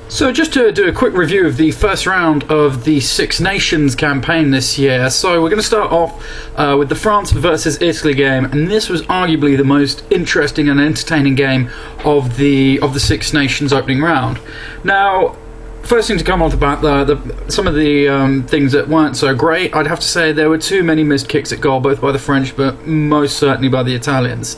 So just to do a quick review of the first round of the Six Nations campaign this year. So we're going to start off with the France versus Italy game, and this was arguably the most interesting and entertaining game of the Six Nations opening round. Now, first thing to come off the bat, some of the things that weren't so great, I'd have to say there were too many missed kicks at goal, both by the French, but most certainly by the Italians.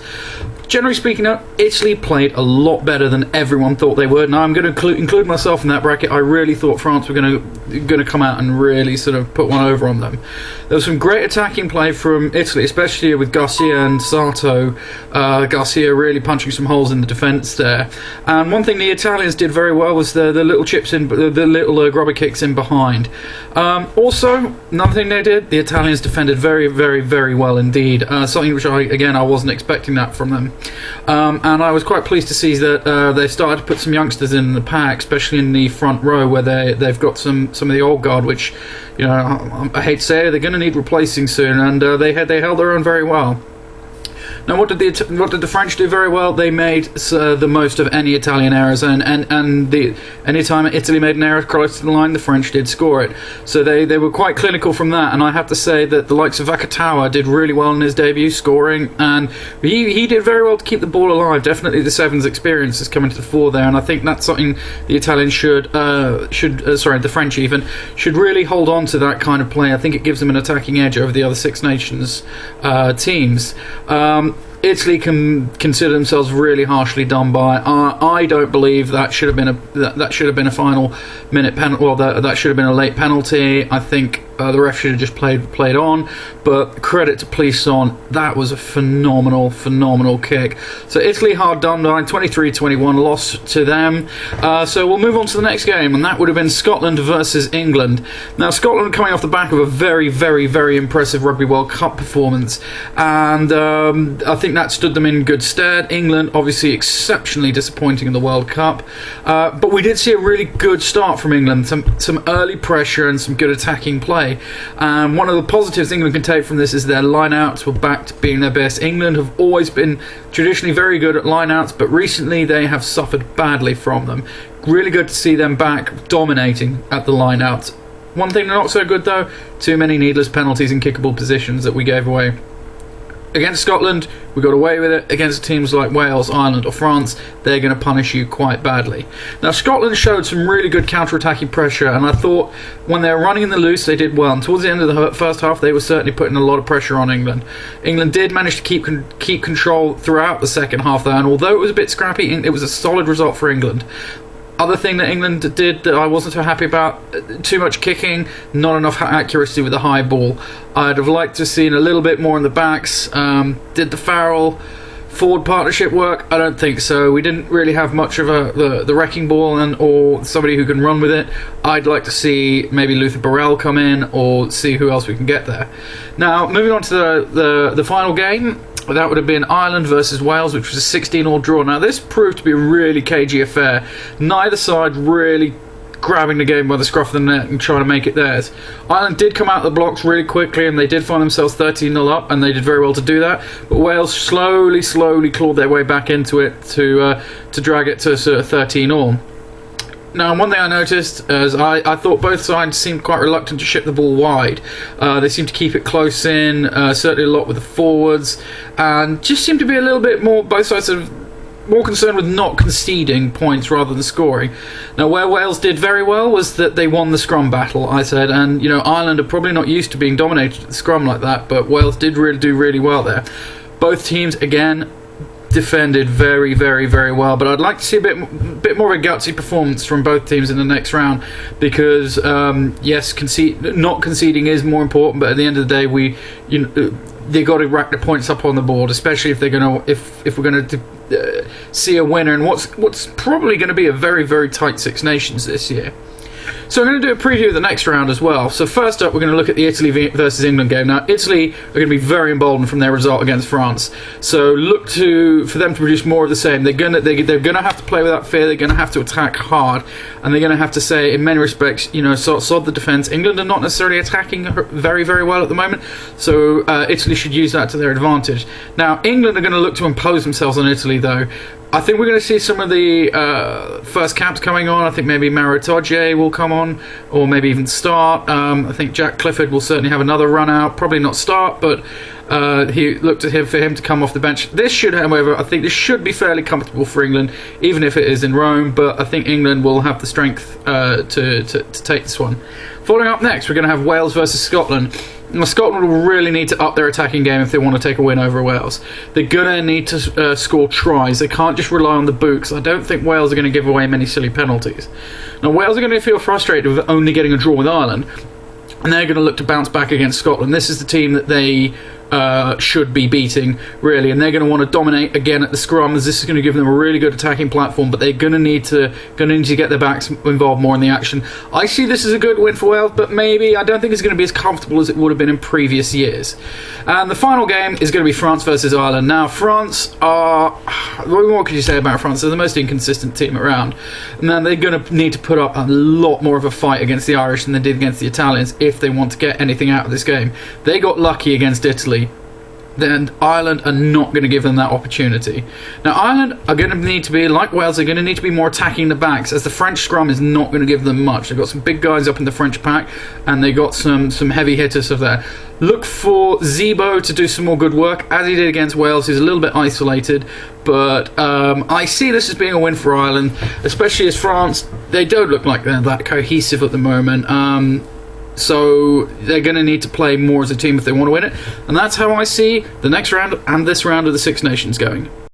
Generally speaking, Italy played a lot better than everyone thought they would. Now, I'm going to include myself in that bracket. I really thought France were going to come out and really sort of put one over on them. There was some great attacking play from Italy, especially with Garcia and Sato. Garcia really punching some holes in the defence there. And one thing the Italians did very well was the little chips in, the little grubber kicks in behind. Also, another thing they did, the Italians defended very, very, very well indeed. Something which I wasn't expecting that from them. And I was quite pleased to see that they started to put some youngsters in the pack, especially in the front row where they've got some of the old guard, which, you know, I hate to say it, they're going to need replacing soon, and they held their own very well. Now, what did the French do very well? They made the most of any Italian errors, and any time Italy made an error close to the line, the French did score it. So they were quite clinical from that, and I have to say that the likes of Vakatawa did really well in his debut, scoring, and he did very well to keep the ball alive. Definitely the Sevens experience is coming to the fore there, and I think that's something the Italians the French even, should really hold on to that kind of play. I think it gives them an attacking edge over the other Six Nations teams. Italy can consider themselves really harshly done by. I don't believe that should have been a final minute penalty. Well, that should have been a late penalty. I think the ref should have just played on. But credit to Plisson, that was a phenomenal kick. So Italy hard done by, 23-21, loss to them. So we'll move on to the next game, and that would have been Scotland versus England. Now, Scotland coming off the back of a very, very, very impressive Rugby World Cup performance, and I think that stood them in good stead. England obviously exceptionally disappointing in the World Cup, but we did see a really good start from England, some early pressure and some good attacking play. One of the positives England can take from this is their line-outs were back to being their best. England have always been traditionally very good at line-outs, but recently they have suffered badly from them. Really good to see them back dominating at the line-outs. One thing not so good though, too many needless penalties in kickable positions that we gave away. Against Scotland, we got away with it. Against teams like Wales, Ireland or France, they're going to punish you quite badly. Now, Scotland showed some really good counter-attacking pressure, and I thought when they were running in the loose, they did well. And towards the end of the first half, they were certainly putting a lot of pressure on England. England did manage to keep control throughout the second half, though, and although it was a bit scrappy, it was a solid result for England. Other thing that England did that I wasn't so happy about, too much kicking, not enough accuracy with the high ball. I'd have liked to have seen a little bit more in the backs. Did the Farrell-Ford partnership work? I don't think so. We didn't really have much of the wrecking ball or somebody who can run with it. I'd like to see maybe Luther Burrell come in or see who else we can get there. Now, moving on to the final game. That would have been Ireland versus Wales, which was a 16-all draw. Now, this proved to be a really cagey affair. Neither side really grabbing the game by the scruff of the neck and trying to make it theirs. Ireland did come out of the blocks really quickly, and they did find themselves 13-0 up, and they did very well to do that. But Wales slowly clawed their way back into it to drag it to sort of 13-all. Now, one thing I noticed is I thought both sides seemed quite reluctant to ship the ball wide. They seemed to keep it close in, certainly a lot with the forwards, and just seemed to be a little bit more, both sides sort of more concerned with not conceding points rather than scoring. Now, where Wales did very well was that they won the scrum battle, I said, and you know, Ireland are probably not used to being dominated at the scrum like that, but Wales did do really well there. Both teams, again, defended very, very, very well, but I'd like to see a bit more of a gutsy performance from both teams in the next round, because yes, not conceding is more important, but at the end of the day, they got to rack the points up on the board, especially if we're going to see a winner in what's probably going to be a very, very tight Six Nations this year. So I'm going to do a preview of the next round as well. So first up, we're going to look at the Italy versus England game. Now, Italy are going to be very emboldened from their result against France. So look for them to produce more of the same. They're going to have to play without fear. They're going to have to attack hard, and they're going to have to say, in many respects, sod the defence. England are not necessarily attacking very, very well at the moment, so Italy should use that to their advantage. Now, England are going to look to impose themselves on Italy, though. I think we're going to see some of the first caps coming on. I think maybe Maro Itoje will come on, or maybe even start. I think Jack Clifford will certainly have another run out. Probably not start, but he looked at him for him to come off the bench. This should, however, I think this should be fairly comfortable for England, even if it is in Rome. But I think England will have the strength to take this one. Following up next, we're going to have Wales versus Scotland. Now, Scotland will really need to up their attacking game if they want to take a win over Wales. They're going to need to score tries. They can't just rely on the boot, because I don't think Wales are going to give away many silly penalties. Now, Wales are going to feel frustrated with only getting a draw with Ireland, and they're going to look to bounce back against Scotland. This is the team that they should be beating, really, and they're going to want to dominate again at the scrum, as this is going to give them a really good attacking platform, but they're going to need to get their backs involved more in the action. I see this as a good win for Wales, but maybe I don't think it's going to be as comfortable as it would have been in previous years. And the final game is going to be France versus Ireland. Now, France are... what could you say about France? They're the most inconsistent team around. And then they're going to need to put up a lot more of a fight against the Irish than they did against the Italians if they want to get anything out of this game. They got lucky against Italy, then Ireland are not going to give them that opportunity. Now, Ireland are going to need to be, like Wales, they're going to need to be more attacking the backs, as the French scrum is not going to give them much. They've got some big guys up in the French pack, and they got some heavy hitters of there. Look for Zebo to do some more good work, as he did against Wales. He's a little bit isolated, but I see this as being a win for Ireland, especially as France, they don't look like they're that cohesive at the moment. So they're going to need to play more as a team if they want to win it. And that's how I see the next round and this round of the Six Nations going.